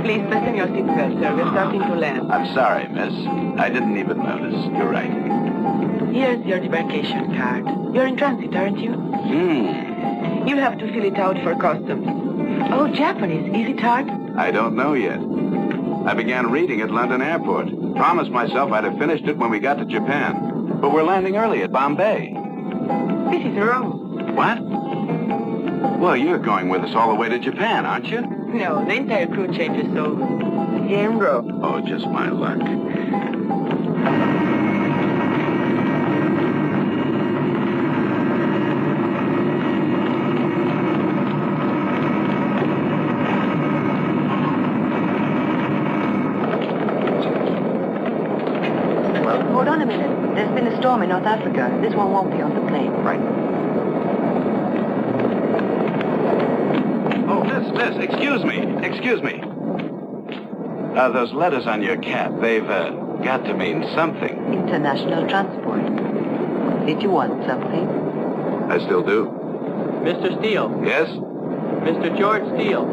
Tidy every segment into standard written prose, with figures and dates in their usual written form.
Please fasten your seatbelt, sir. We're starting to land. I'm sorry, miss. I didn't even notice. You're right. Here's your debarkation card. You're in transit, aren't you? You'll have to fill it out for customs. Oh, Japanese. Is it hard? I don't know yet. I began reading at London Airport. Promised myself I'd have finished it when we got to Japan. But we're landing early at Bombay. This is wrong. What? Well, you're going with us all the way to Japan, aren't you? No, the entire crew changes, so... Here in row. Oh, just my luck. Well, hold on a minute. There's been a storm in North Africa. This one won't be on the plane. Right. Oh, miss, excuse me. Those letters on your cap, they've, got to mean something. International transport. Did you want something? I still do. Mr. Steele. Yes? Mr. George Steele.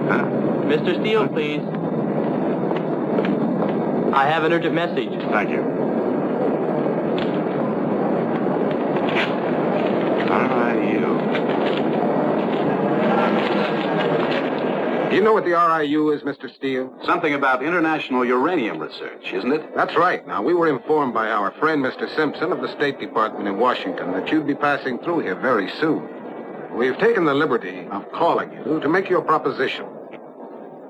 Huh? Mr. Steele, please. I have an urgent message. Thank you. Do you know what the RIU is, Mr. Steele? Something about international uranium research, isn't it? That's right. Now, we were informed by our friend, Mr. Simpson, of the State Department in Washington, that you'd be passing through here very soon. We've taken the liberty of calling you to make your proposition.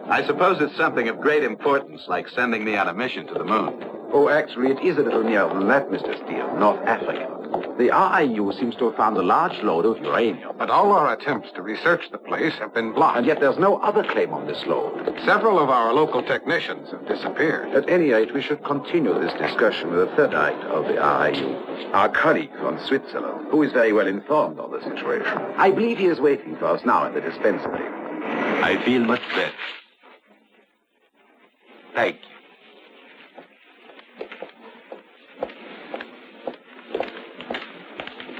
I suppose it's something of great importance, like sending me on a mission to the moon. Oh, actually, it is a little nearer than that, Mr. Steele. North Africa. The RIU seems to have found a large load of uranium. But all our attempts to research the place have been blocked. And yet there's no other claim on this load. Several of our local technicians have disappeared. At any rate, we should continue this discussion with a third eye of the RIU, our colleague from Switzerland, who is very well informed on the situation. I believe he is waiting for us now in the dispensary. I feel much better. Thank you.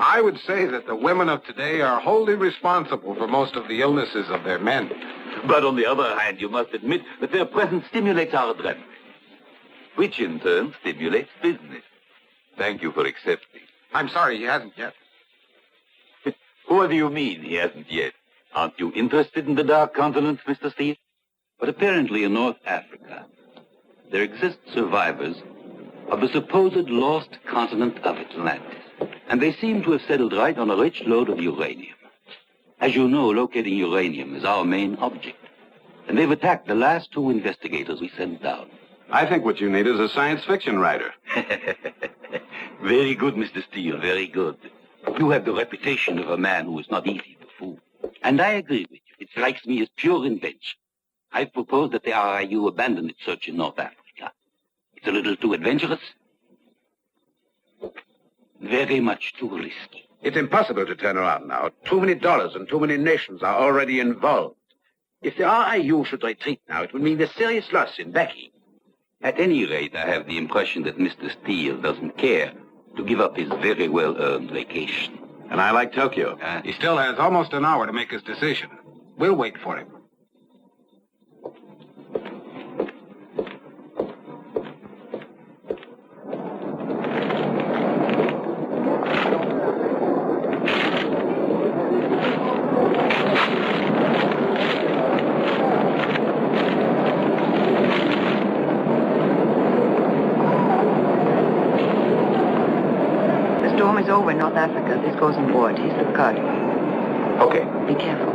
I would say that the women of today are wholly responsible for most of the illnesses of their men. But on the other hand, you must admit that their presence stimulates our adrenaline, which in turn stimulates business. Thank you for accepting. I'm sorry, he hasn't yet. What do you mean he hasn't yet? Aren't you interested in the Dark Continent, Mr. Steele? But apparently in North Africa, there exist survivors of the supposed lost continent of Atlantis. And they seem to have settled right on a rich load of uranium. As you know, locating uranium is our main object. And they've attacked the last two investigators we sent down. I think what you need is a science fiction writer. Very good, Mr. Steele, very good. You have the reputation of a man who is not easy to fool. And I agree with you. It strikes me as pure invention. I propose that the RIU abandon its search in North Africa. It's a little too adventurous. Very much too risky. It's impossible to turn around now. Too many dollars and too many nations are already involved. If the RIU should retreat now, it would mean a serious loss in backing. At any rate, I have the impression that Mr. Steele doesn't care to give up his very well-earned vacation. And I like Tokyo. He still has almost an hour to make his decision. We'll wait for him. Over in North Africa. This goes on board. He's the cargo. Okay. Be careful.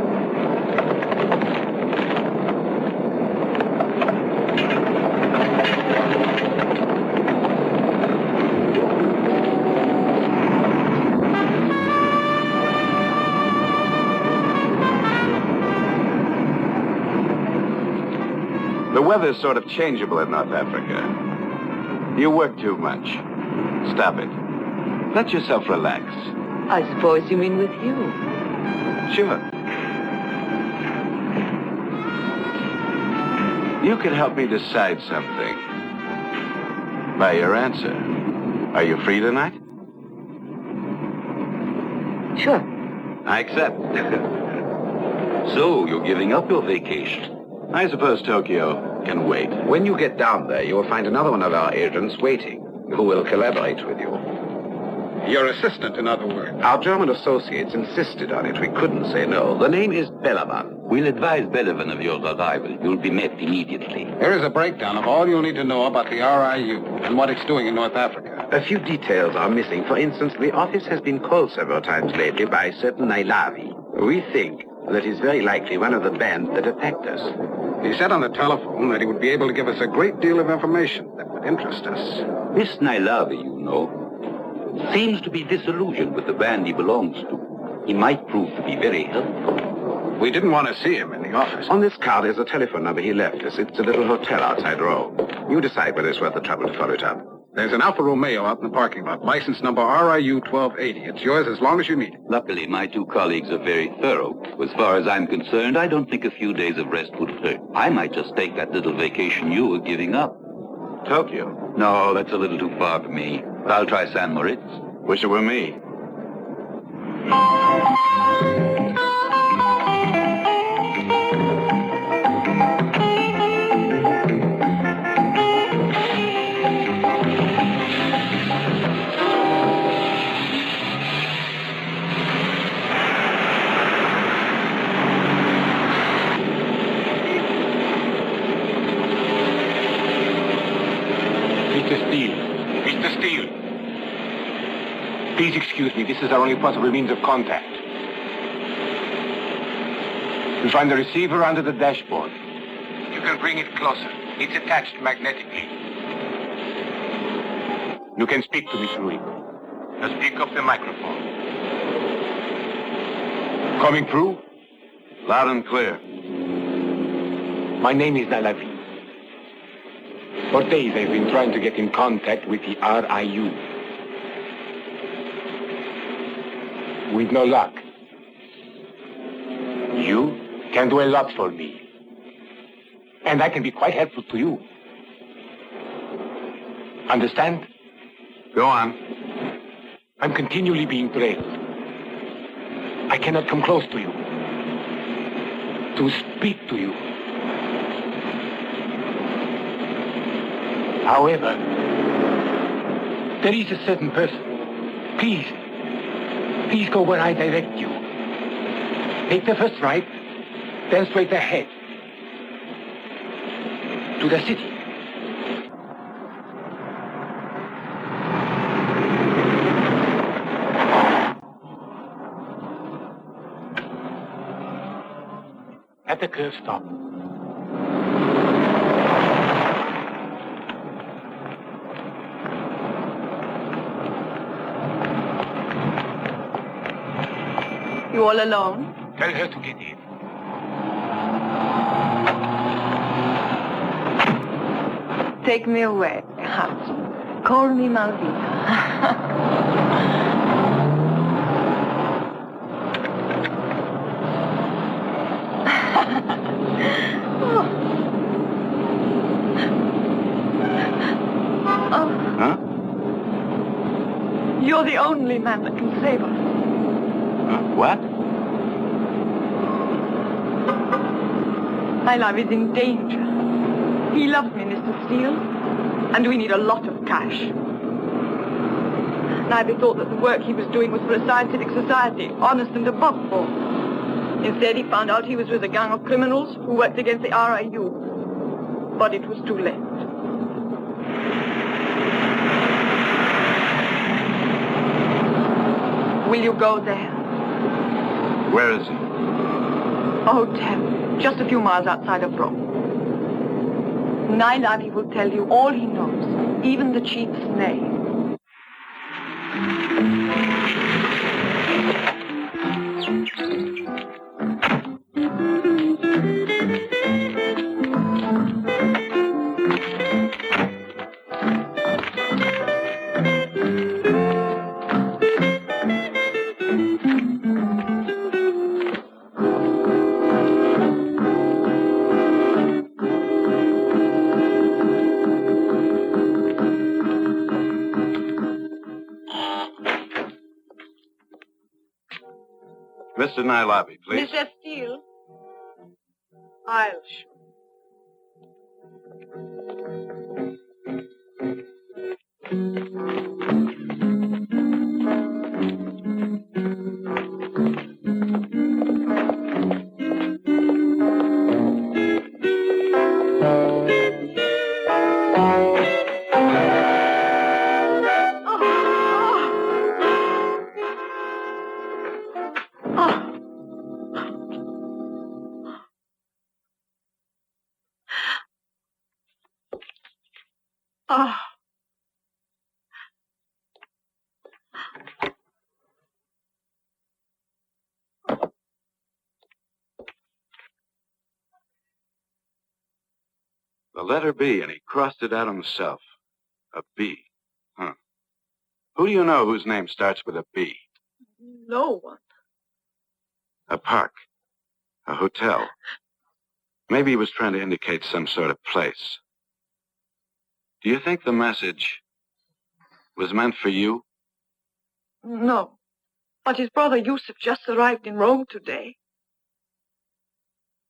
The weather's sort of changeable in North Africa. You work too much. Stop it. Let yourself relax. I suppose you mean with you. Sure. You could help me decide something. By your answer. Are you free tonight? Sure. I accept. So, you're giving up your vacation. I suppose Tokyo can wait. When you get down there, you will find another one of our agents waiting, who will collaborate with you. Your assistant, in other words. Our German associates insisted on it. We couldn't say no. The name is Belavan. We'll advise Belavan of your arrival. You'll be met immediately. Here is a breakdown of all you'll need to know about the RIU and what it's doing in North Africa. A few details are missing. For instance, the office has been called several times lately by a certain Nailavi. We think that he's very likely one of the band that attacked us. He said on the telephone that he would be able to give us a great deal of information that would interest us. This Nailavi, you know, seems to be disillusioned with the band he belongs to. He might prove to be very helpful. We didn't want to see him in the office. On this card is a telephone number he left us. It's a little hotel outside Rome. You decide whether it's worth the trouble to follow it up. There's an Alfa Romeo out in the parking lot, license number RIU 1280. It's yours as long as you need it. Luckily, my two colleagues are very thorough. As far as I'm concerned, I don't think a few days of rest would hurt. I might just take that little vacation you were giving up. Tokyo? No, that's a little too far for me. But I'll try San Moritz. Wish it were me. Mr. Steele. Mr. Steele. Please excuse me. This is our only possible means of contact. You'll find the receiver under the dashboard. You can bring it closer. It's attached magnetically. You can speak to me through it. Now speak up the microphone. Coming through? Loud and clear. My name is Nalavi. For days I've been trying to get in contact with the RIU. With no luck. You can do a lot for me. And I can be quite helpful to you. Understand? Go on. I'm continually being trailed. I cannot come close to you. To speak to you. However, there is a certain person. Please go where I direct you. Take the first right, then straight ahead. To the city. At the curve stop. You all alone? Tell her to get in. Take me away, Hans. Call me Malvina. Huh? You're the only man that can save us. What? My life is in danger. He loves me, Mr. Steele, and we need a lot of cash. Neither thought that the work he was doing was for a scientific society, honest and above board. Instead, he found out he was with a gang of criminals who worked against the RIU. But it was too late. Will you go there? Where is he? A hotel, just a few miles outside of Rome. Nailavi will tell you all he knows, even the chief's name. Mr. Nailavi, please. Mr. Steele, I'll shoot. Oh. The letter B, and he crossed it out himself. A B. Huh. Who do you know whose name starts with a B? No one. A park. A hotel. Maybe he was trying to indicate some sort of place. Do you think the message was meant for you? No. But his brother Yusuf just arrived in Rome today.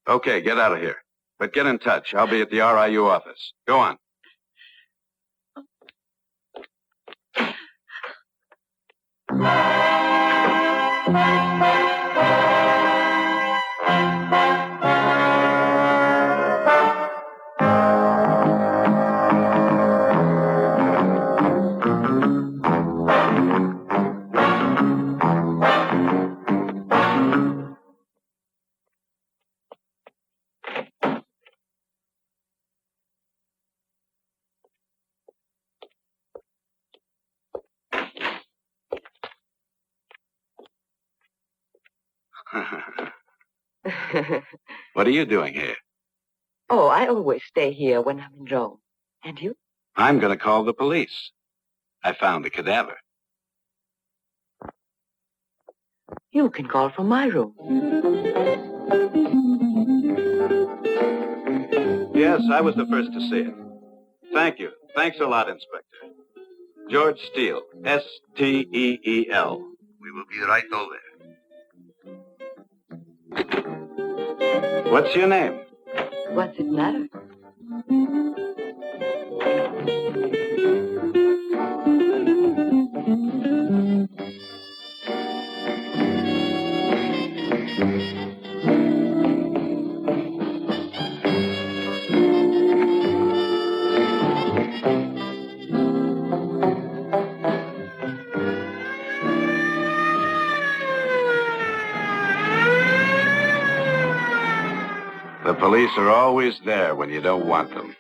Okay, get out of here. But get in touch. I'll be at the RIU office. Go on. What are you doing here? Oh, I always stay here when I'm in Rome. And you? I'm going to call the police. I found a cadaver. You can call from my room. Yes, I was the first to see it. Thank you. Thanks a lot, Inspector. George Steele. S-T-E-E-L. We will be right over. What's your name? What's it matter? The police are always there when you don't want them.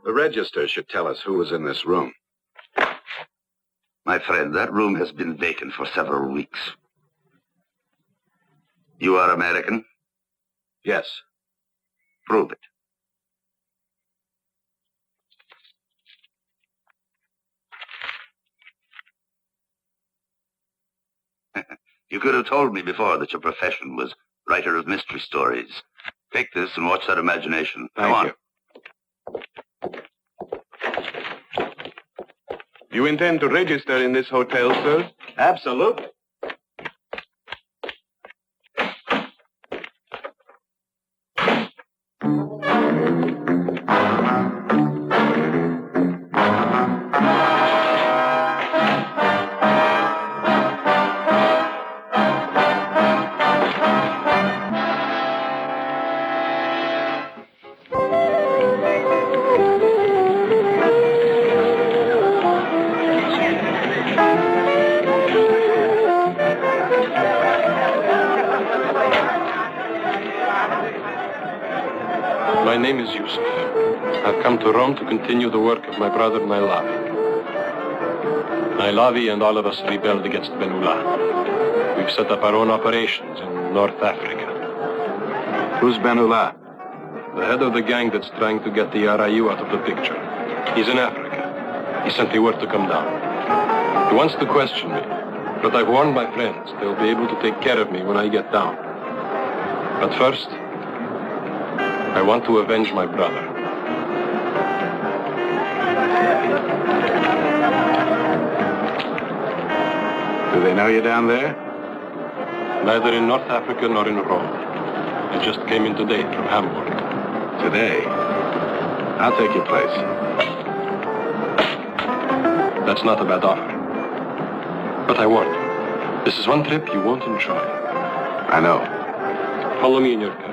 The register should tell us who was in this room. My friend, that room has been vacant for several weeks. You are American? Yes. Prove it. You could have told me before that your profession was writer of mystery stories. Take this and watch that imagination. Thank you. You intend to register in this hotel, sir? Absolutely. My name is Yusuf. I've come to Rome to continue the work of my brother Nailab. Nailavi and all of us rebelled against Ben-Ullah. We've set up our own operations in North Africa. Who's Ben-Ullah? The head of the gang that's trying to get the RIU out of the picture. He's in Africa. He sent me word to come down. He wants to question me, but I've warned my friends they'll be able to take care of me when I get down. But first, I want to avenge my brother. Do they know you down there? Neither in North Africa nor in Rome. I just came in today from Hamburg. Today? I'll take your place. That's not a bad offer. But I warn you, this is one trip you won't enjoy. I know. Follow me in your car.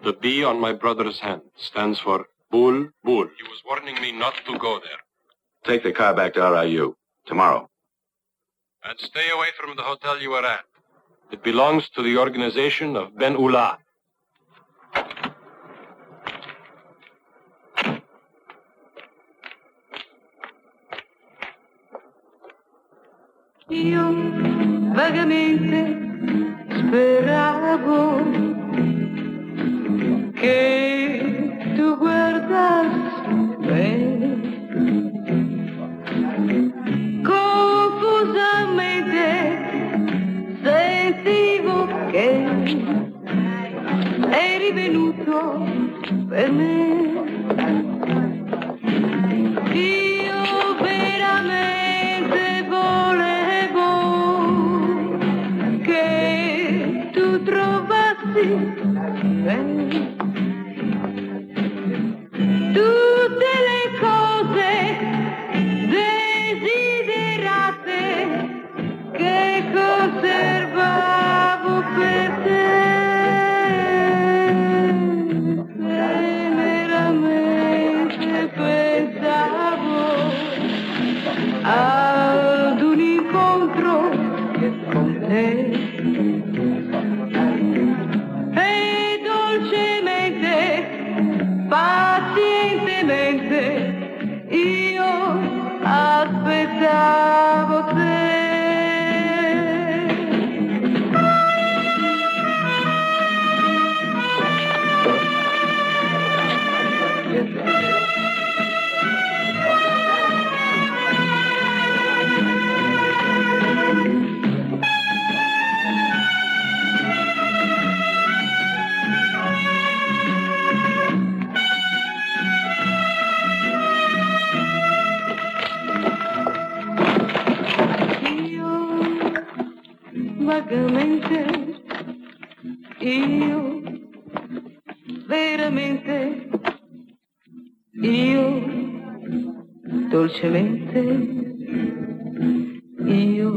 The B on my brother's hand stands for Bull. He was warning me not to go there. Take the car back to RIU. Tomorrow. And stay away from the hotel you were at. It belongs to the organization of Ben-Ullah. Io vagamente speravo che tu guardassi me. Confusamente sentivo che eri venuto per me. Io veramente volevo che tu trovassi me. Tutte le cose desiderate che conservavo per te. Teneramente pensavo ad un incontro con te. E dolcemente, pazientemente, io aspettavo te. Vagamente, io, veramente, io, dolcemente, io,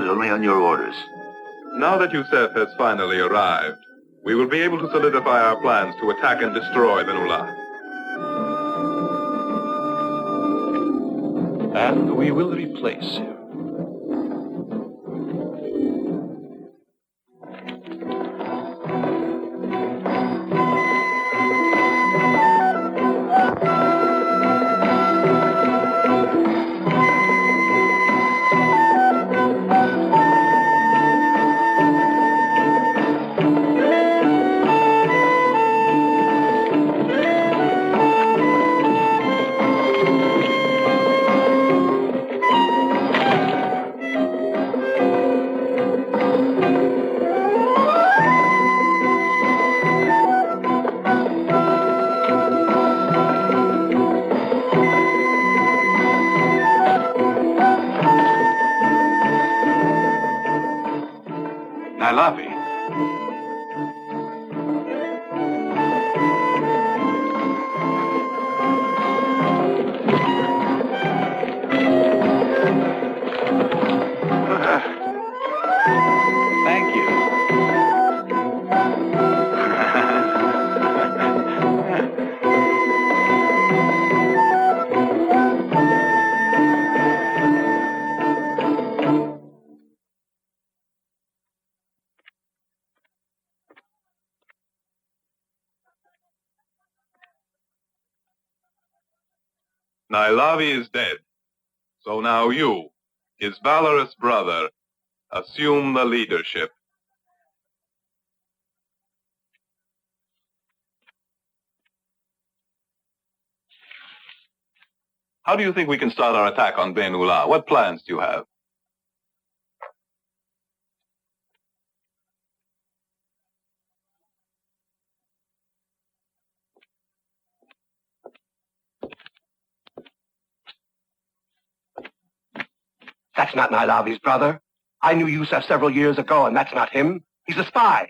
only on your orders. Now that Yusef has finally arrived, we will be able to solidify our plans to attack and destroy the Nula. And we will replace him. Nailavi. Thank you. Nailavi is dead. So now you, his valorous brother, assume the leadership. How do you think we can start our attack on Ben-Ula? What plans do you have? That's not Nailavi's brother. I knew Yusef several years ago, and that's not him. He's a spy.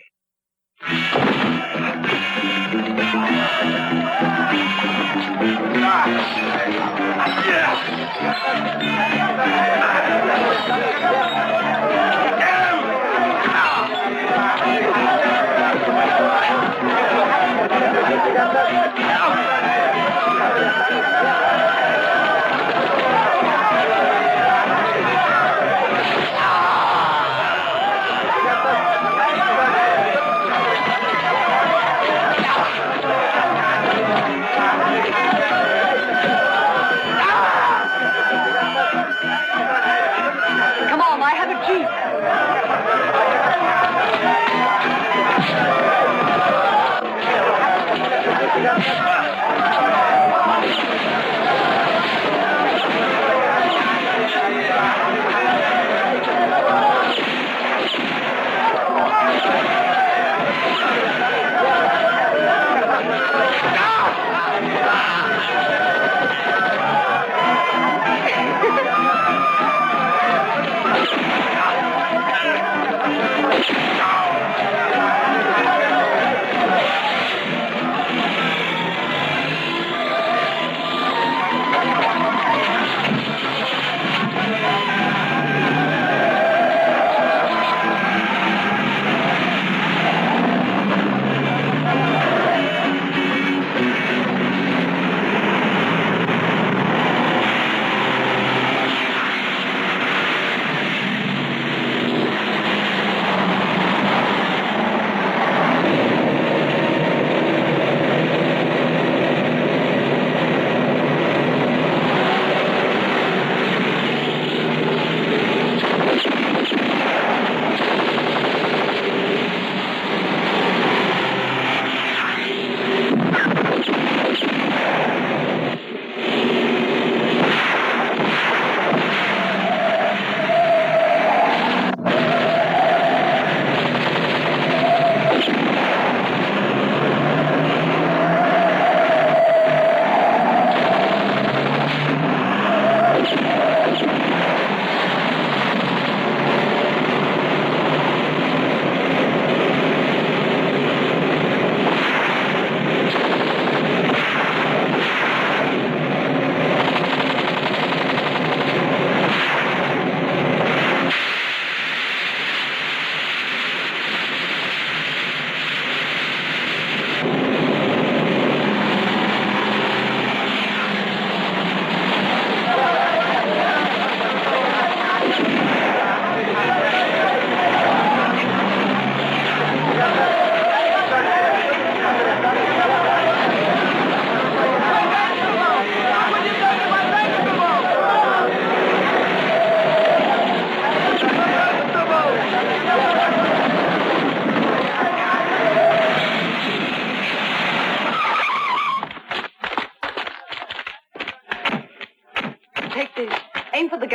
Come on, I have a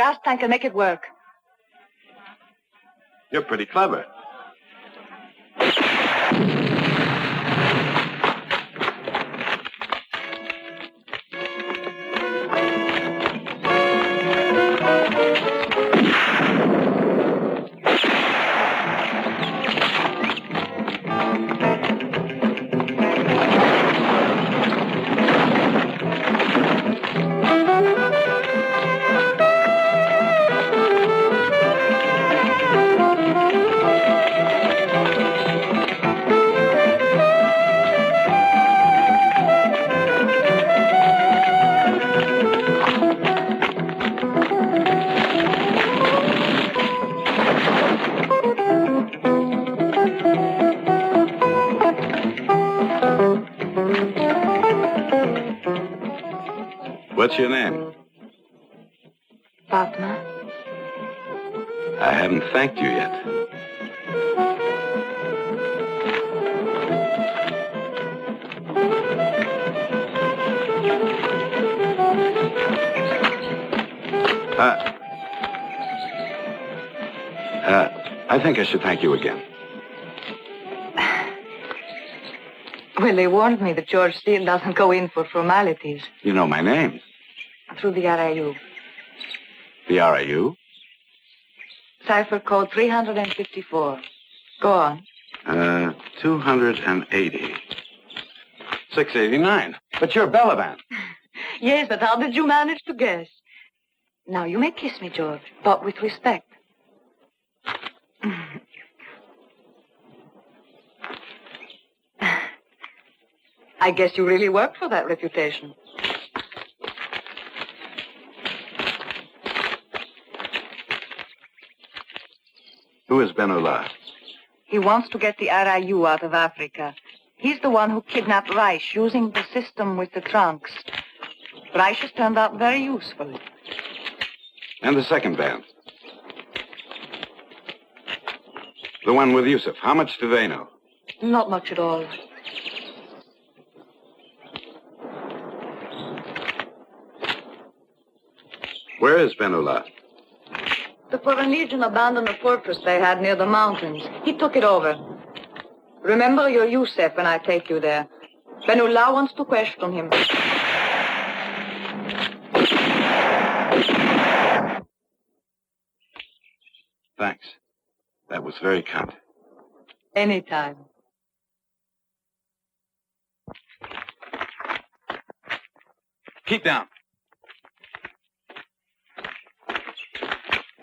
gas tank and make it work. You're pretty clever. What's your name? Fatma. I haven't thanked you yet. I think I should thank you again. Well, they warned me that George Steele doesn't go in for formalities. You know my name. Through the RIU. The RIU? Cipher code 354. Go on. 280. 689. But you're Belavan. Yes, but how did you manage to guess? Now, you may kiss me, George, but with respect. I guess you really worked for that reputation. Who is Benullah? He wants to get the RIU out of Africa. He's the one who kidnapped Reich using the system with the trunks. Reich has turned out very useful. And the second band? The one with Yusuf. How much do they know? Not much at all. Where is Benullah? The Foreign Legion abandoned a fortress they had near the mountains. He took it over. Remember your Yusuf when I take you there. Benullah wants to question him. Thanks. That was very kind. Anytime. Keep down.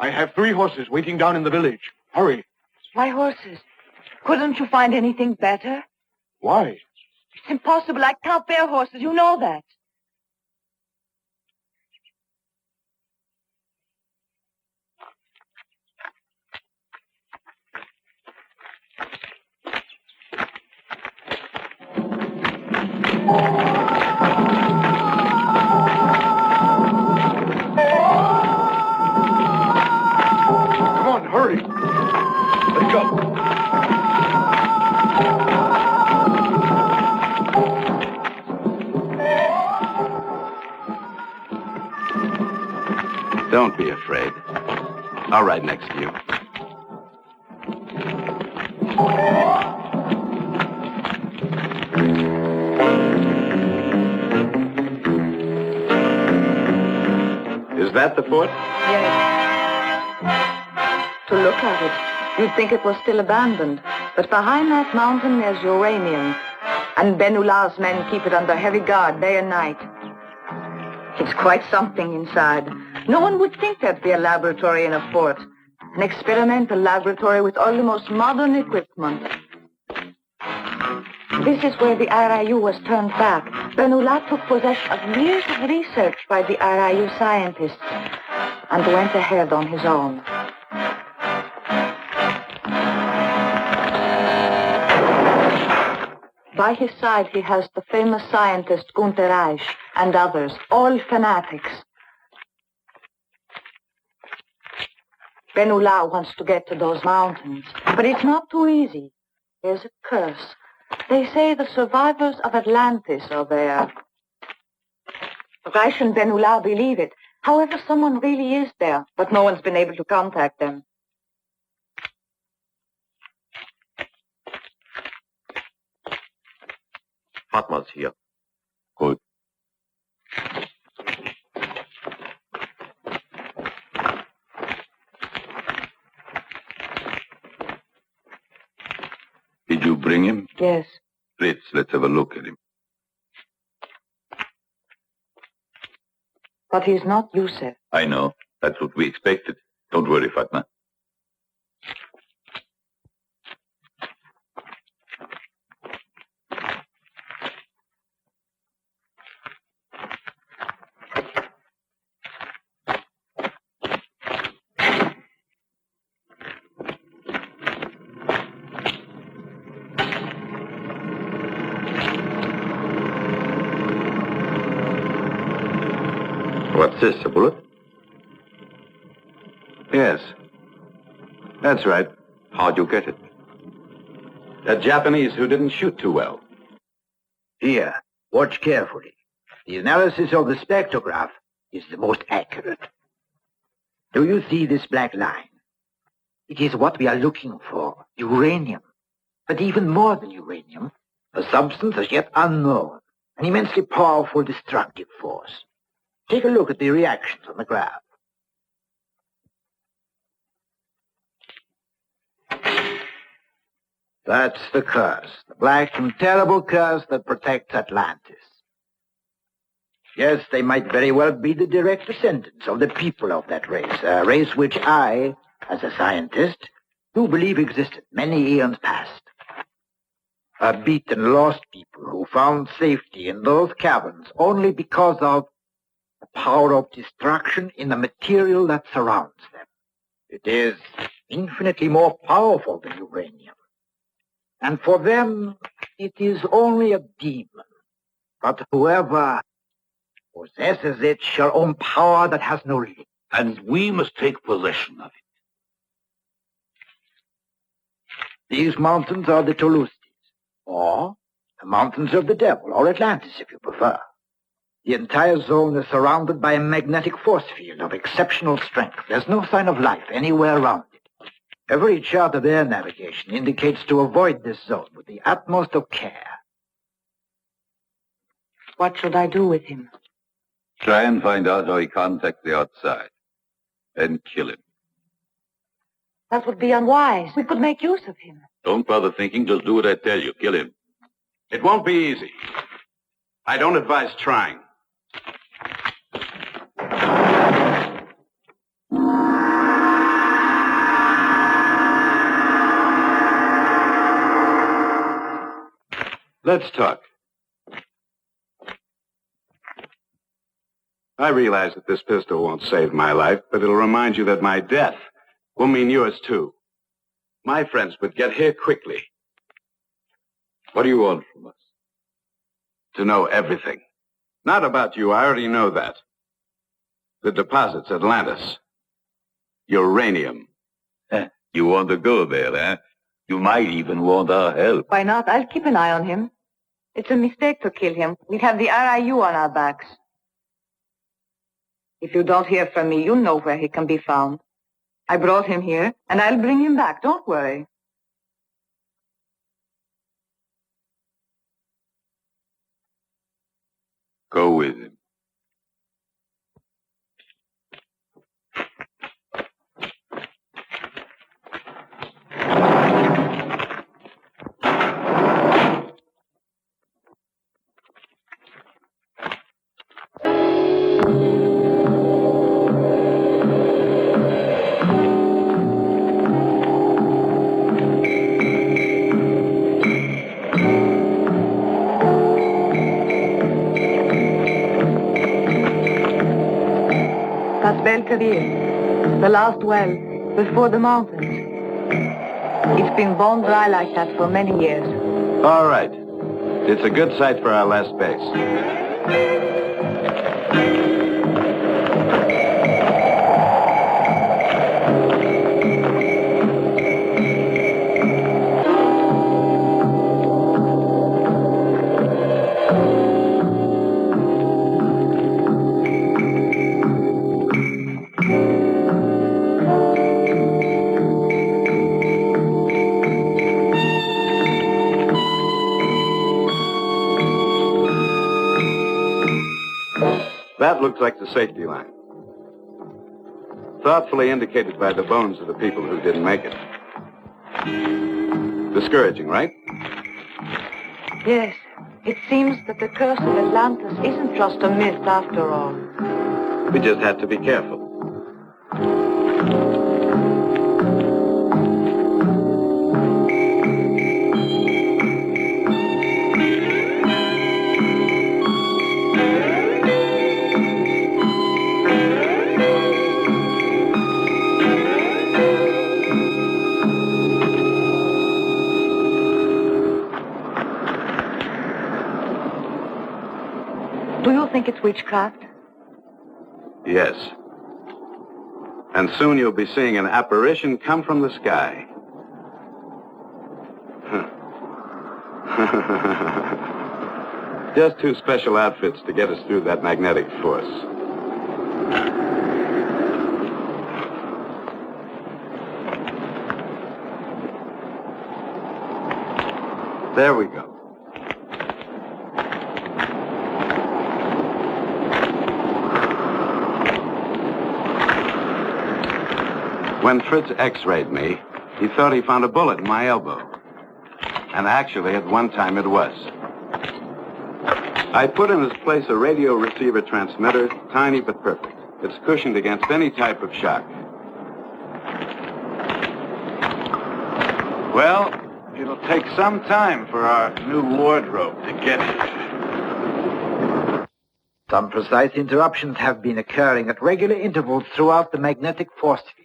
I have 3 horses waiting down in the village. Hurry. Why horses? Couldn't you find anything better? Why? It's impossible. I can't bear horses. You know that. Come on, hurry. Let's go. Don't be afraid. I'll ride next to you. Is that the fort? Yes. To look at it, you'd think it was still abandoned. But behind that mountain, there's uranium. And Benullah's men keep it under heavy guard day and night. It's quite something inside. No one would think there'd be a laboratory in a fort. An experimental laboratory with all the most modern equipment. This is where the RIU was turned back. Benullah took possession of years of research by the RIU scientists and went ahead on his own. By his side, he has the famous scientist Gunther Reich and others, all fanatics. Benullah wants to get to those mountains, but it's not too easy. There's a curse. They say the survivors of Atlantis are there. Reich and Benullah believe it, However, someone really is there, but no one's been able to contact them. Fatma's here. Good. Did you bring him? Yes. Let's have a look at him. But he's not Yusef. I know. That's what we expected. Don't worry, Fatma. What's this, a bullet? Yes. That's right. How'd you get it? A Japanese who didn't shoot too well. Here, watch carefully. The analysis of the spectrograph is the most accurate. Do you see this black line? It is what we are looking for, uranium. But even more than uranium, a substance as yet unknown, an immensely powerful destructive force. Take a look at the reactions on the graph. That's the curse, the black and terrible curse that protects Atlantis. Yes, they might very well be the direct descendants of the people of that race, a race which I, as a scientist, do believe existed many eons past. A beaten, lost people who found safety in those caverns only because of the power of destruction in the material that surrounds them. It is infinitely more powerful than uranium. And for them, it is only a demon. But whoever possesses it shall own power that has no limit. And we must take possession of it. These mountains are the Touloustes, or the mountains of the devil, or Atlantis if you prefer. The entire zone is surrounded by a magnetic force field of exceptional strength. There's no sign of life anywhere around it. Every chart of air navigation indicates to avoid this zone with the utmost of care. What should I do with him? Try and find out how he contacts the outside. And kill him. That would be unwise. We could make use of him. Don't bother thinking. Just do what I tell you. Kill him. It won't be easy. I don't advise trying. Let's talk. I realize that this pistol won't save my life, but it'll remind you that my death will mean yours too. My friends would get here quickly. What do you want from us? To know everything. Not about you, I already know that. The deposits, Atlantis. Uranium. You want to go there, eh? You might even want our help. Why not? I'll keep an eye on him. It's a mistake to kill him. We'd have the RIU on our backs. If you don't hear from me, you know where he can be found. I brought him here, and I'll bring him back. Don't worry. Go with him. The last well, before the mountains. It's been bone dry like that for many years. All right. It's a good site for our last base. That looks like the safety line. Thoughtfully indicated by the bones of the people who didn't make it. Discouraging, right? Yes. It seems that the curse of Atlantis isn't just a myth after all. We just had to be careful. Do you think it's witchcraft? Yes. And soon you'll be seeing an apparition come from the sky. Just 2 special outfits to get us through that magnetic force. There we go. When Fritz x-rayed me, he thought he found a bullet in my elbow. And actually, at one time, it was. I put in its place a radio receiver transmitter, tiny but perfect. It's cushioned against any type of shock. Well, it'll take some time for our new wardrobe to get here. Some precise interruptions have been occurring at regular intervals throughout the magnetic force field.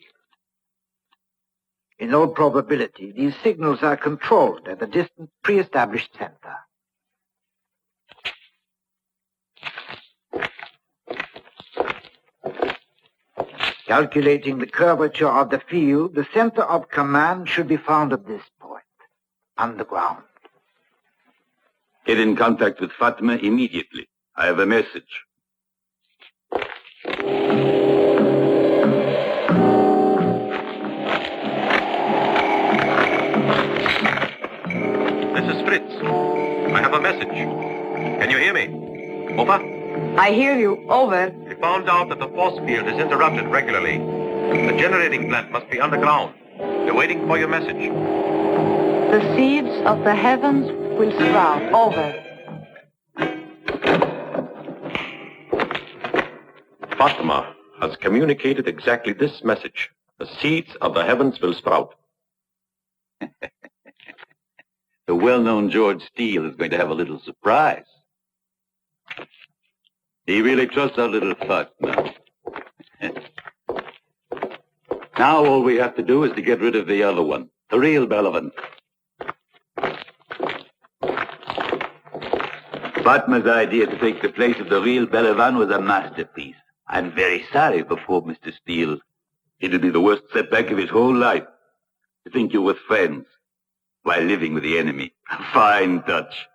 In all probability, these signals are controlled at a distant, pre-established center. Calculating the curvature of the field, the center of command should be found at this point, underground. Get in contact with Fatima immediately. I have a message. This is Fritz. I have a message. Can you hear me? Over? I hear you. Over. We found out that the force field is interrupted regularly. The generating plant must be underground. We're waiting for your message. The seeds of the heavens will sprout. Over. Fatima has communicated exactly this message. The seeds of the heavens will sprout. The well-known George Steele is going to have a little surprise. He really trusts our little Fatima. Now all we have to do is to get rid of the other one, the real Bellevin. Fatma's idea to take the place of the real Bellevin was a masterpiece. I'm very sorry for poor Mr. Steele. It'll be the worst setback of his whole life. To think you were friends while living with the enemy. Fine touch.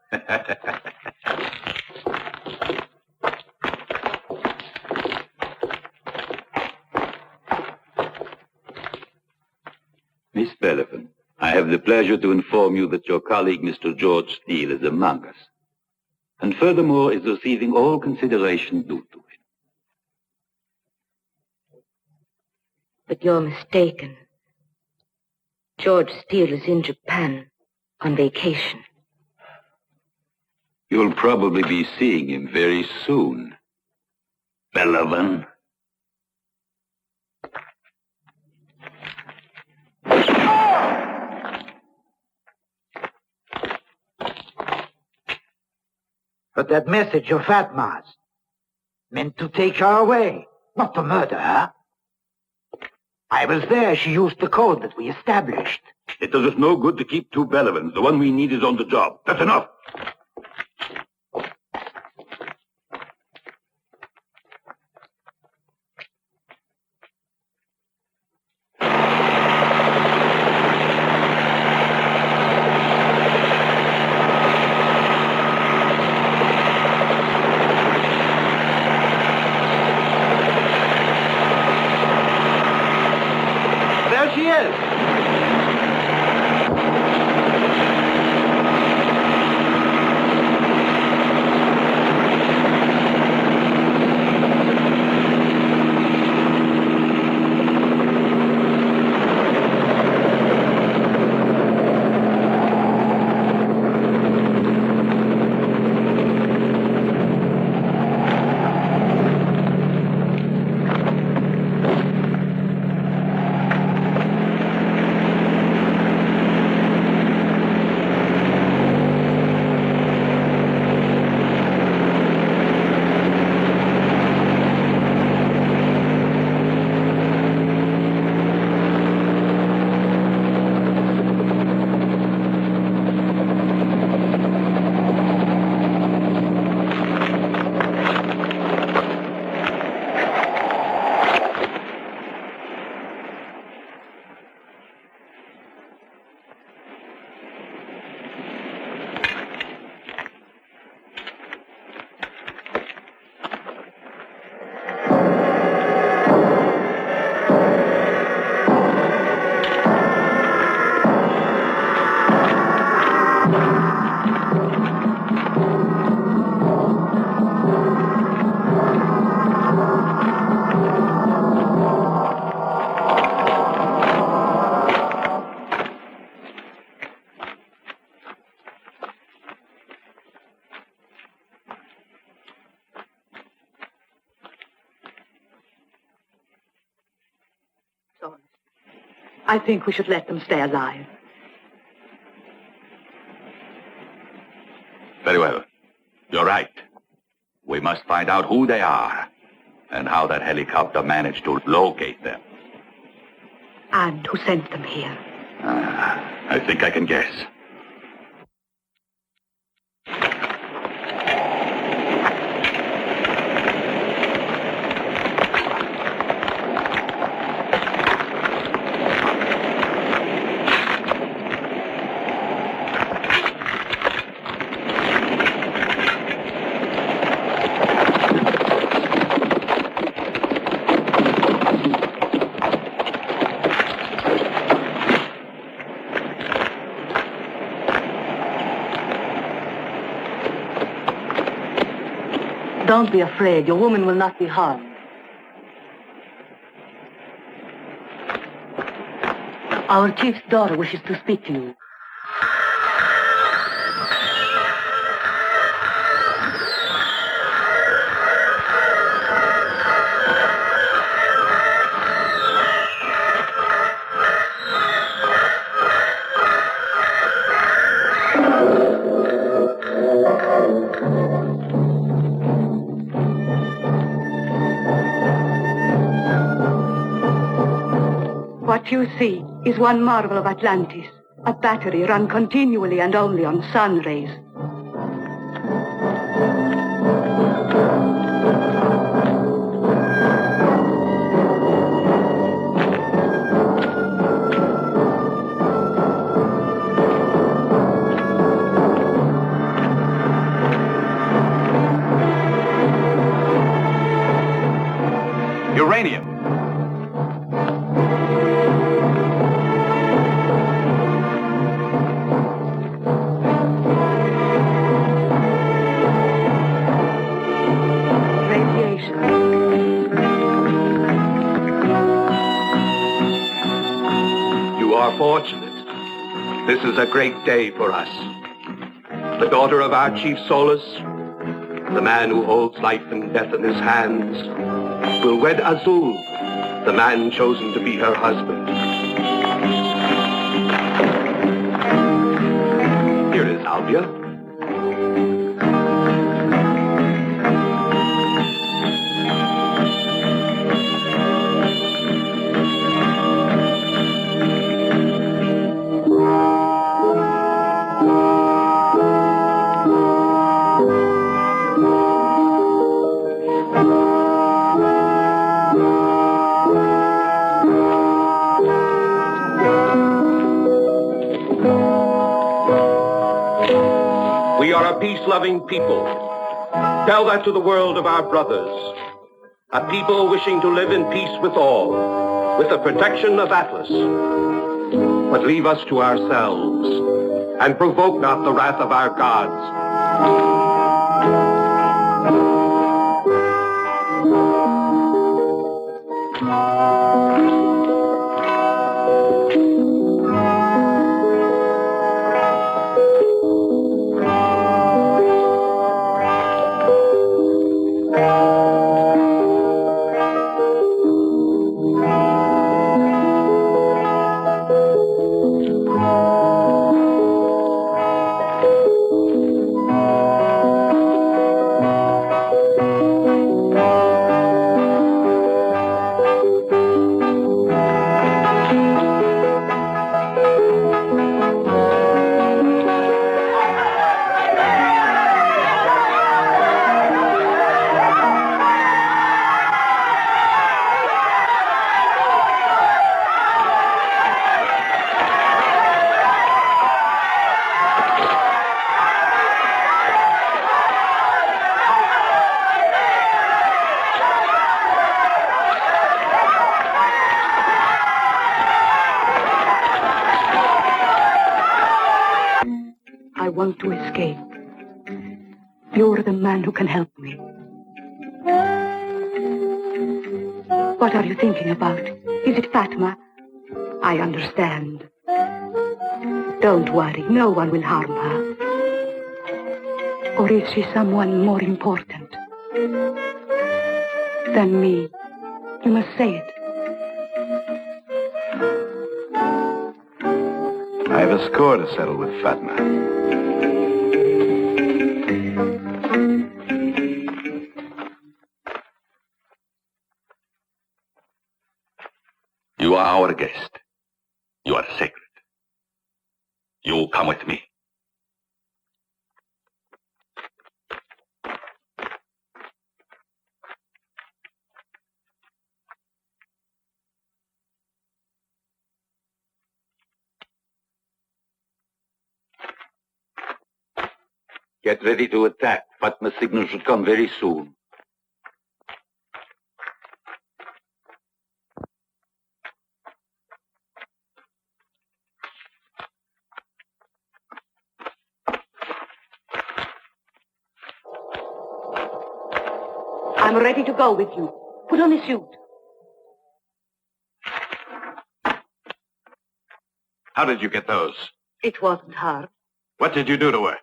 Miss Bellevin, I have the pleasure to inform you that your colleague, Mr. George Steele, is among us, and furthermore is receiving all consideration due to him. But you're mistaken. George Steele is in Japan on vacation. You'll probably be seeing him very soon, Bellevin. But that message of Fatma's meant to take her away, not to murder her. I was there. She used the code that we established. It does us no good to keep 2 Bellevins. The one we need is on the job. That's enough. There she is. I think we should let them stay alive. Very well. You're right. We must find out who they are and how that helicopter managed to locate them. And who sent them here? I think I can guess. Don't be afraid. Your woman will not be harmed. Our chief's daughter wishes to speak to you. What you see is one marvel of Atlantis, a battery run continually and only on sun rays. Uranium. You are fortunate. This is a great day for us. The daughter of our chief Solus, the man who holds life and death in his hands, will wed Azul, the man chosen to be her husband. Here is Albia. We are a peace-loving people. Tell that to the world of our brothers. A people wishing to live in peace with all, with the protection of Atlas. But leave us to ourselves, and provoke not the wrath of our gods. I want to escape. You're the man who can help me. What are you thinking about? Is it Fatma? I understand. Don't worry, no one will harm her. Or is she someone more important than me? You must say it. I have a score to settle with Fatma. You are our guest. You are sacred. You come with me. Get ready to attack. Fatma's signal should come very soon. I'm ready to go with you. Put on a suit. How did you get those? It wasn't hard. What did you do to her?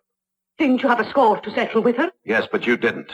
Didn't you have a score to settle with her? Yes, but you didn't.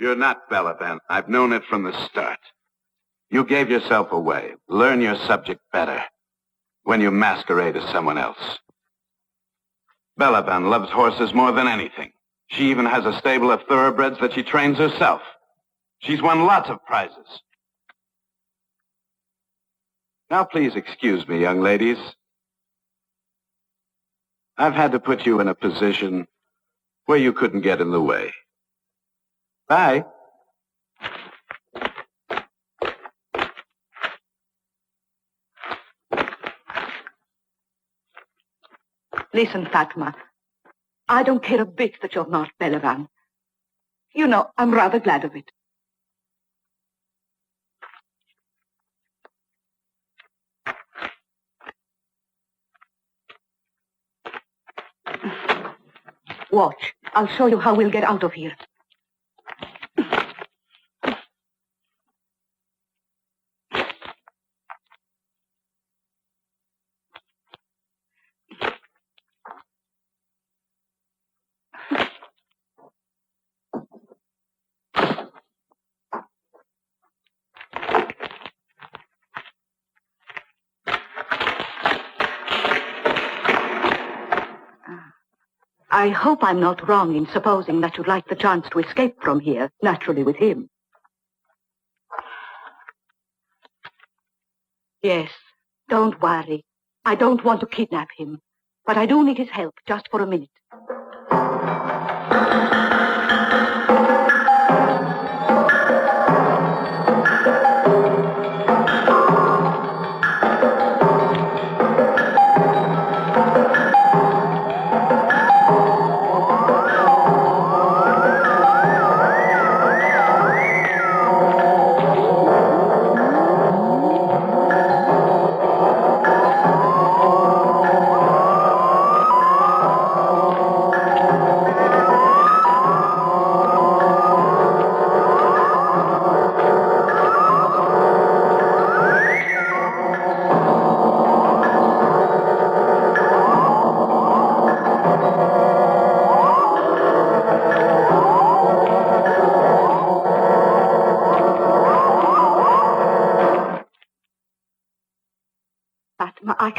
You're not Balaban. I've known it from the start. You gave yourself away. Learn your subject better when you masquerade as someone else. Balaban loves horses more than anything. She even has a stable of thoroughbreds that she trains herself. She's won lots of prizes. Now, please excuse me, young ladies. I've had to put you in a position where you couldn't get in the way. Bye. Listen, Fatma. I don't care a bit that you're not Balaban. You know, I'm rather glad of it. Watch. I'll show you how we'll get out of here. I hope I'm not wrong in supposing that you'd like the chance to escape from here, naturally with him. Yes, don't worry. I don't want to kidnap him, but I do need his help just for a minute.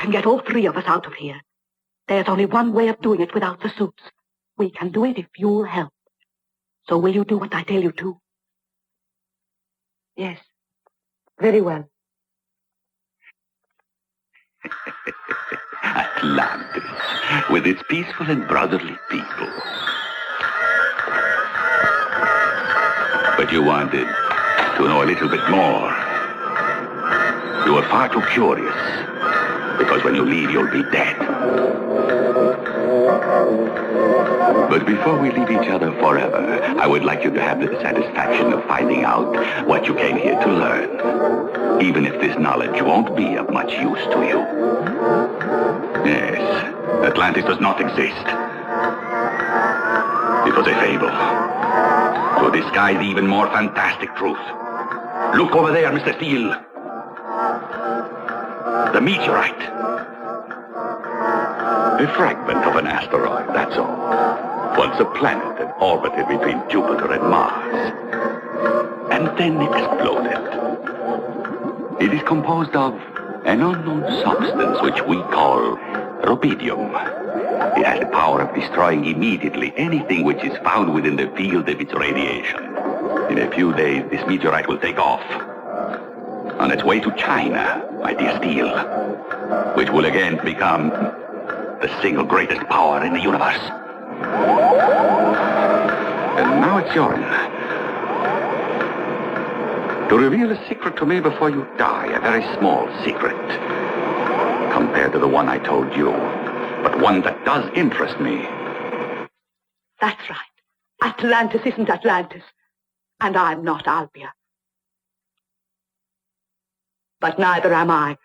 can get all three of us out of here. There's only one way of doing it without the suits. We can do it if you'll help. So will you do what I tell you to? Yes. Very well. Atlantis, with its peaceful and brotherly people. But you wanted to know a little bit more. You were far too curious, because when you leave, you'll be dead. But before we leave each other forever, I would like you to have the satisfaction of finding out what you came here to learn, even if this knowledge won't be of much use to you. Yes, Atlantis does not exist. It was a fable to disguise the even more fantastic truth. Look over there, Mr. Steele. The meteorite. A fragment of an asteroid, that's all. Once a planet that orbited between Jupiter and Mars. And then exploded. It is composed of an unknown substance which we call rubidium. It has the power of destroying immediately anything which is found within the field of its radiation. In a few days, this meteorite will take off. On its way to China, my dear Steele, which will again become the single greatest power in the universe. And now it's your turn. To reveal a secret to me before you die, a very small secret, compared to the one I told you, but one that does interest me. That's right. Atlantis isn't Atlantis, and I'm not Albia. But neither am I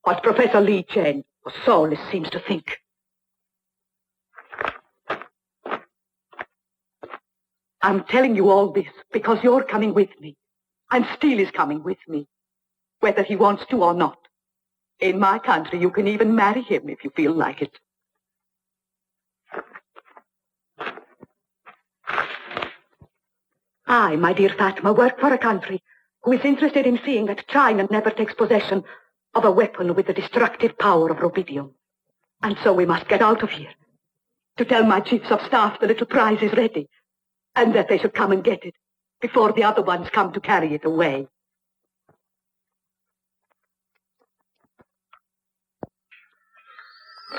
what Professor Li Chen, or Soulless, seems to think. I'm telling you all this because you're coming with me, and Steele is coming with me, whether he wants to or not. In my country, you can even marry him if you feel like it. I, my dear Fatima, work for a country who is interested in seeing that China never takes possession of a weapon with the destructive power of rubidium. And so we must get out of here, to tell my chiefs of staff the little prize is ready, and that they should come and get it before the other ones come to carry it away.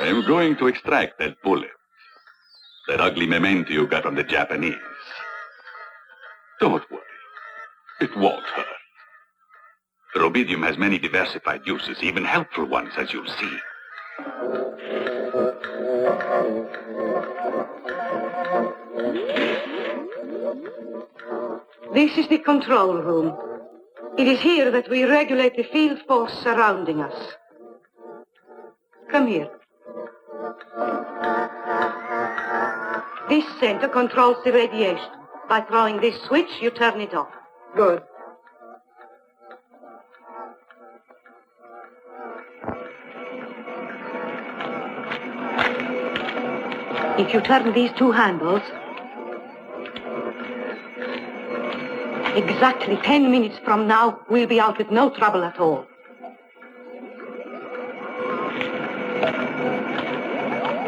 I am going to extract that bullet, that ugly memento you got from the Japanese. Don't worry. It won't hurt. Rubidium has many diversified uses, even helpful ones, as you'll see. This is the control room. It is here that we regulate the field force surrounding us. Come here. This center controls the radiation. By throwing this switch, you turn it off. Good. If you turn these two handles, exactly 10 minutes from now, we'll be out with no trouble at all.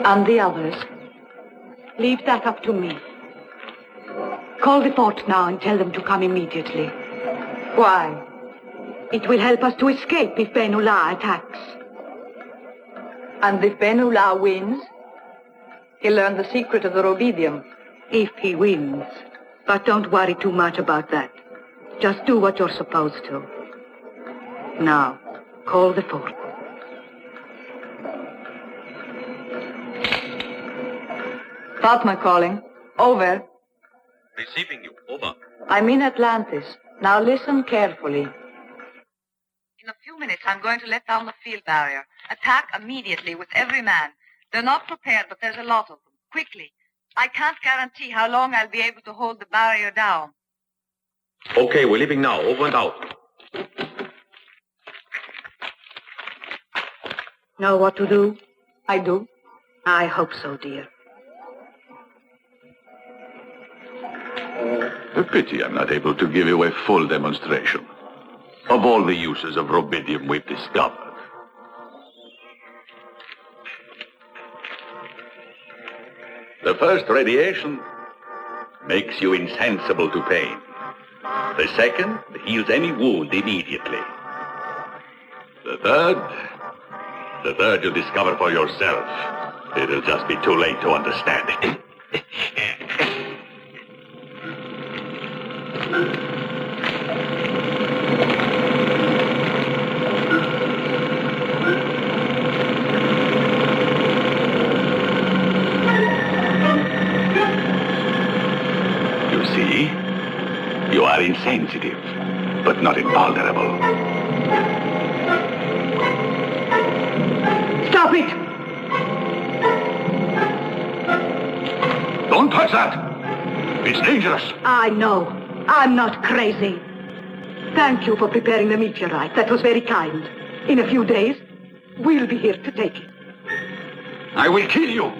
And the others? Leave that up to me. Call the fort now and tell them to come immediately. Why? It will help us to escape if Benullah attacks. And if Benullah wins, he'll learn the secret of the rubidium. If he wins. But don't worry too much about that. Just do what you're supposed to. Now, call the fort. Fatma calling. Over. Receiving you. Over. I'm in Atlantis. Now listen carefully. In a few minutes, I'm going to let down the field barrier. Attack immediately with every man. They're not prepared, but there's a lot of them. Quickly. I can't guarantee how long I'll be able to hold the barrier down. Okay, we're leaving now. Over and out. Know what to do? I do. I hope so, dear. A pity I'm not able to give you a full demonstration of all the uses of rubidium we've discovered. The first radiation makes you insensible to pain. The second heals any wound immediately. The third you'll discover for yourself. It'll just be too late to understand it. You see, you are insensitive, but not invulnerable. Stop it! Don't touch that! It's dangerous. I know. I'm not crazy. Thank you for preparing the meteorite. That was very kind. In a few days, we'll be here to take it. I will kill you.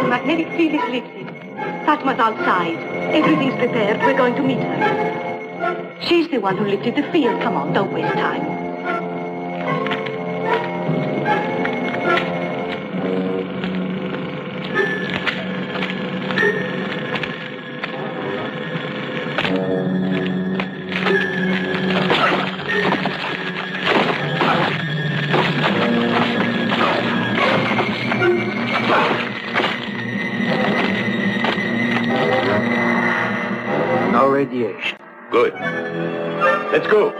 Magnetic field is lifted. Fatma's outside. Everything's prepared. We're going to meet her. She's the one who lifted the field. Come on, don't waste time. No radiation. Good. Let's go.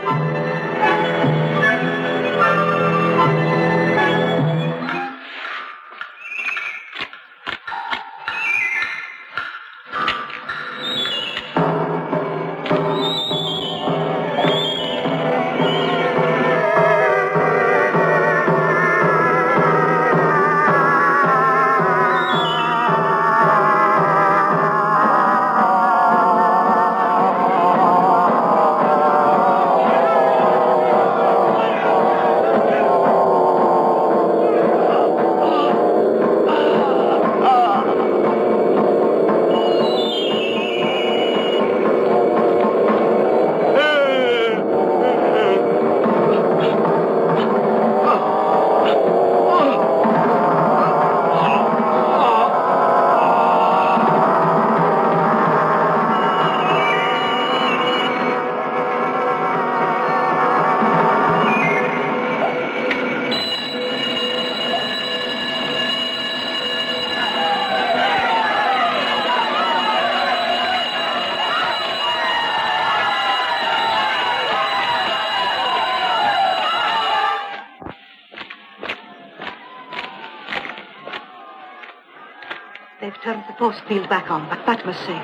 They've turned the force field back on, but Fatma's safe.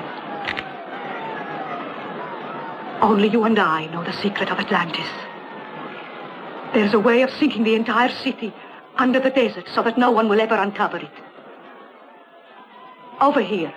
Only you and I know the secret of Atlantis. There's a way of sinking the entire city under the desert so that no one will ever uncover it. Over here.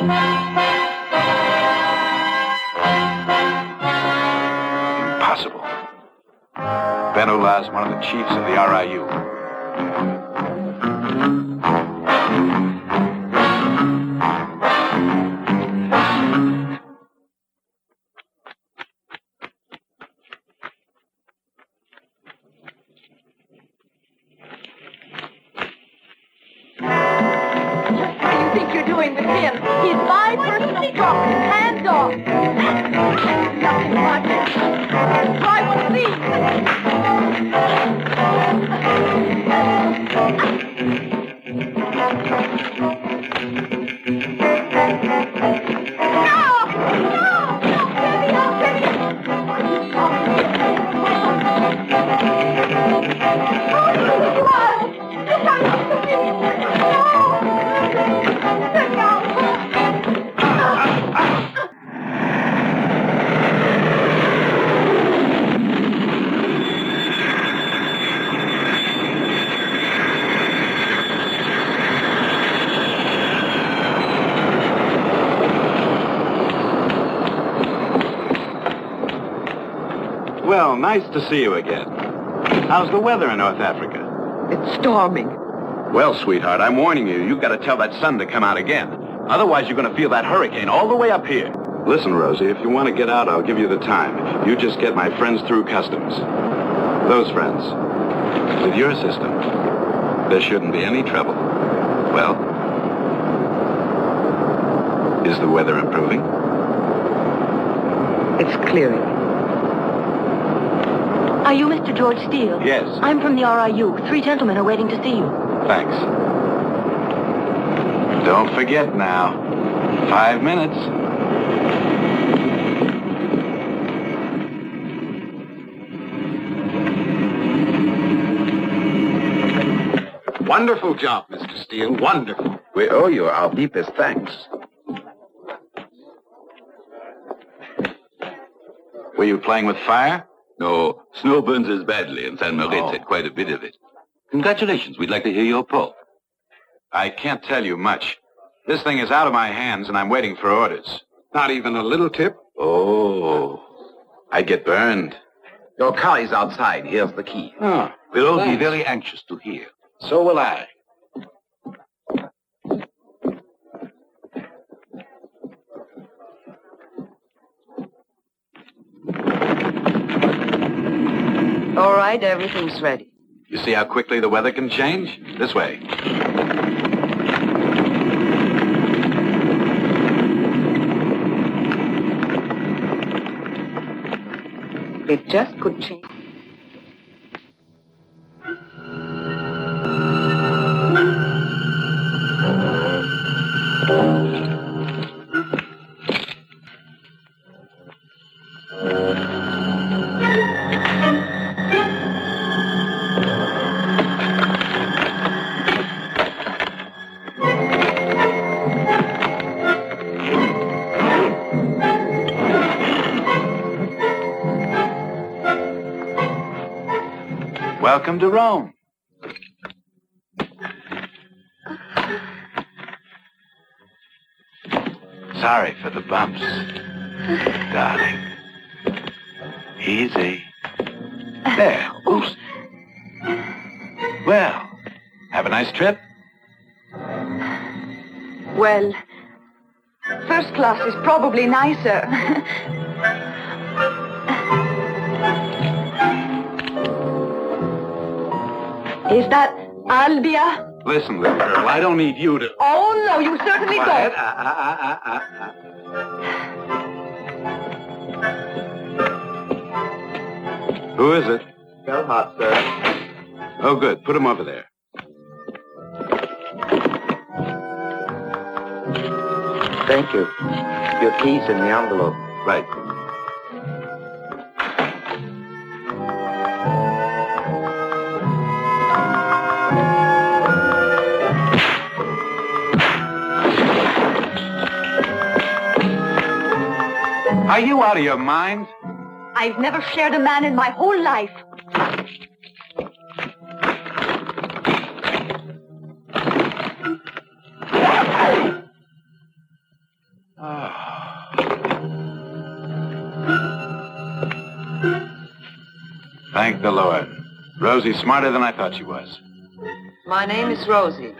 Impossible. Benullah is one of the chiefs of the RIU. What do you think you're doing with him? He's my personal property. Hands off. Nothing like it. Try one of these. Well, nice to see you again. How's the weather in North Africa? It's storming. Well, sweetheart, I'm warning you. You've got to tell that sun to come out again. Otherwise, you're going to feel that hurricane all the way up here. Listen, Rosie, if you want to get out, I'll give you the time. You just get my friends through customs. Those friends. With your system, there shouldn't be any trouble. Well, is the weather improving? It's clearing. Are you Mr. George Steele? Yes. I'm from the RIU. 3 gentlemen are waiting to see you. Thanks. Don't forget now. 5 minutes. Wonderful job, Mr. Steele. Wonderful. We owe you our deepest thanks. Were you playing with fire? No, snow burns us badly, and San Moritz had quite a bit of it. Congratulations. We'd like to hear your poll. I can't tell you much. This thing is out of my hands, and I'm waiting for orders. Not even a little tip? Oh, I'd get burned. Your car is outside. Here's the key. Ah, we'll all be very anxious to hear. So will I. All right, everything's ready. You see how quickly the weather can change? This way. It just could change. Welcome to Rome. Sorry for the bumps, darling. Easy. There. Oops. Well, have a nice trip? Well, first class is probably nicer. Is that Albia? Listen, little girl, I don't need you to... Oh, no, you certainly Quiet. don't. Who is it? Bellhop, sir. Oh, good. Put him over there. Thank you. Your key's in the envelope. Right. Are you out of your mind? I've never shared a man in my whole life. Thank the Lord. Rosie's smarter than I thought she was. My name is Rosie.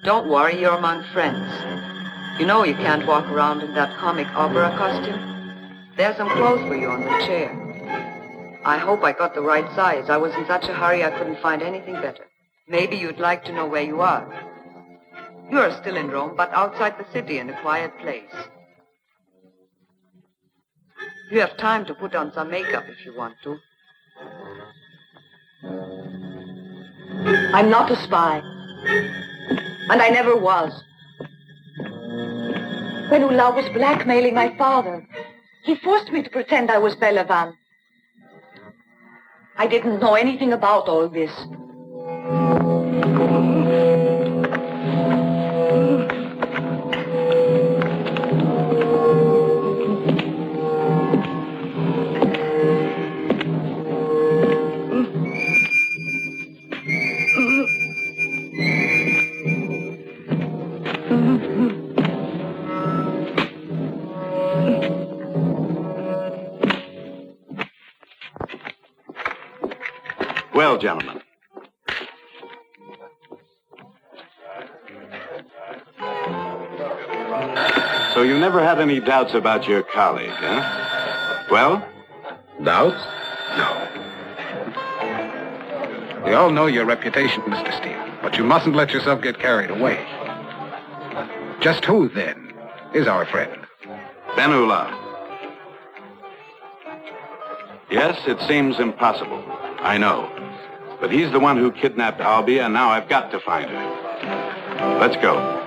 Don't worry, you're among friends. You know you can't walk around in that comic opera costume. There's some clothes for you on the chair. I hope I got the right size. I was in such a hurry I couldn't find anything better. Maybe you'd like to know where you are. You are still in Rome, but outside the city in a quiet place. You have time to put on some makeup if you want to. I'm not a spy. And I never was. Benula was blackmailing my father. He forced me to pretend I was Belavan. I didn't know anything about all this. Well, gentlemen. So you never had any doubts about your colleague, huh? Well? Doubts? No. We all know your reputation, Mr. Steele, but you mustn't let yourself get carried away. Just who, then, is our friend? Benula. Yes, it seems impossible. I know. But he's the one who kidnapped Albia, and now I've got to find her. Let's go.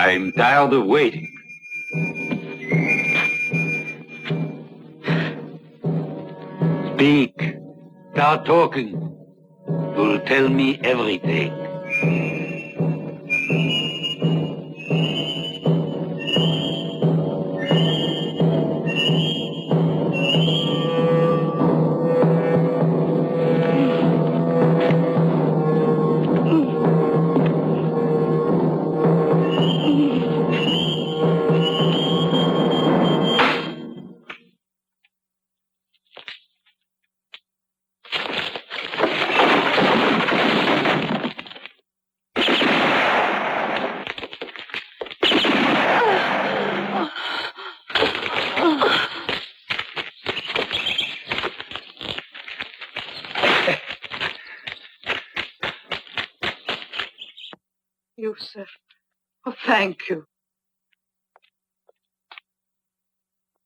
I'm tired of waiting. Speak. Start talking. You'll tell me everything. Yusuf. Oh, thank you.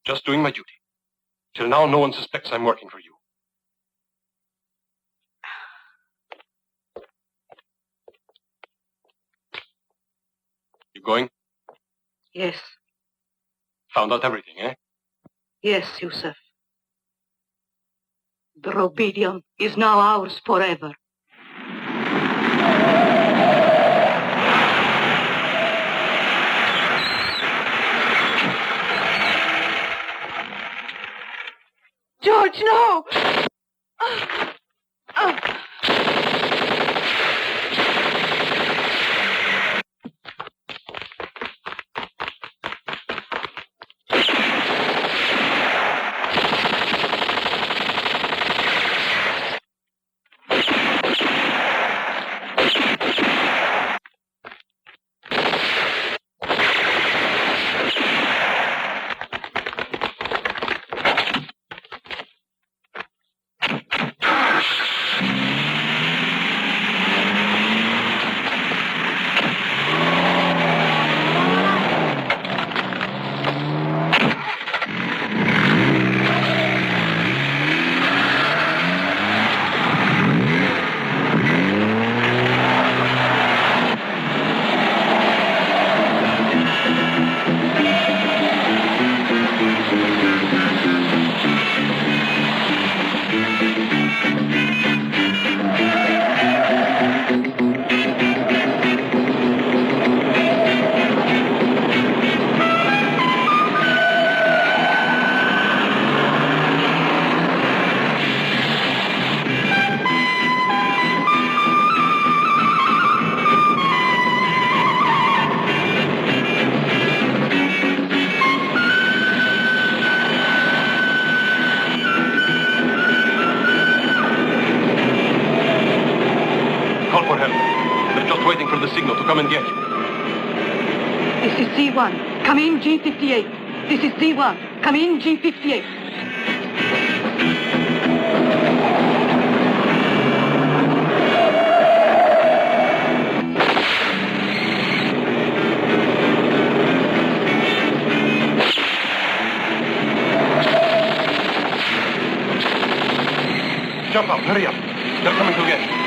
Just doing my duty. Till now, no one suspects I'm working for you. You going? Yes. Found out everything, eh? Yes, Yusuf. The Robedium is now ours forever. George, no! waiting for the signal to come and get you. This is Z1. Come in, G58. This is Z1. Come in, G58. Jump up, hurry up. They're coming to get you.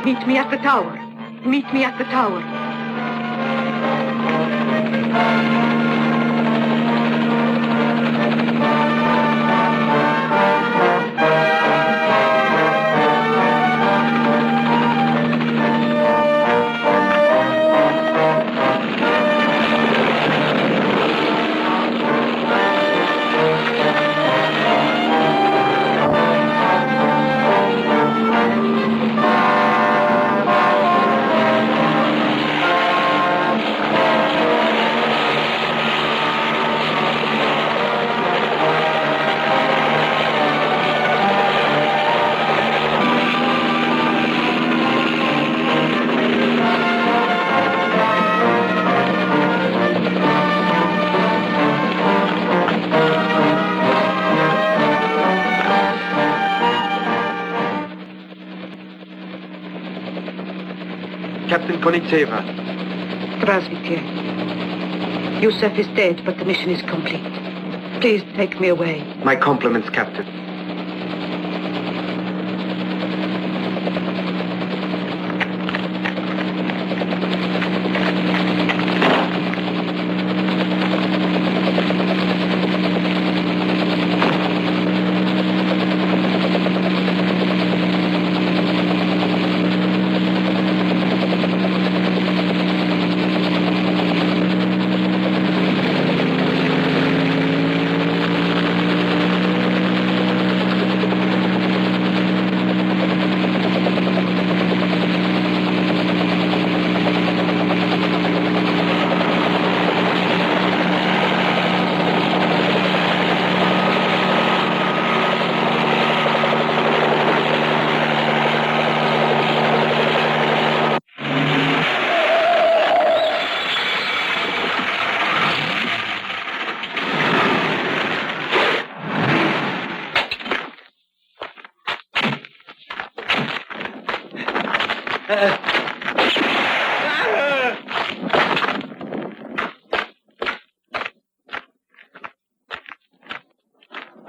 Meet me at the tower. Meet me at the tower. Captain Konitseva. Здравствуйте. Yusuf is dead, but the mission is complete. Please take me away. My compliments, Captain.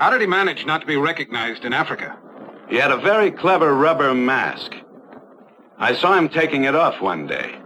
How did he manage not to be recognized in Africa? He had a very clever rubber mask. I saw him taking it off one day.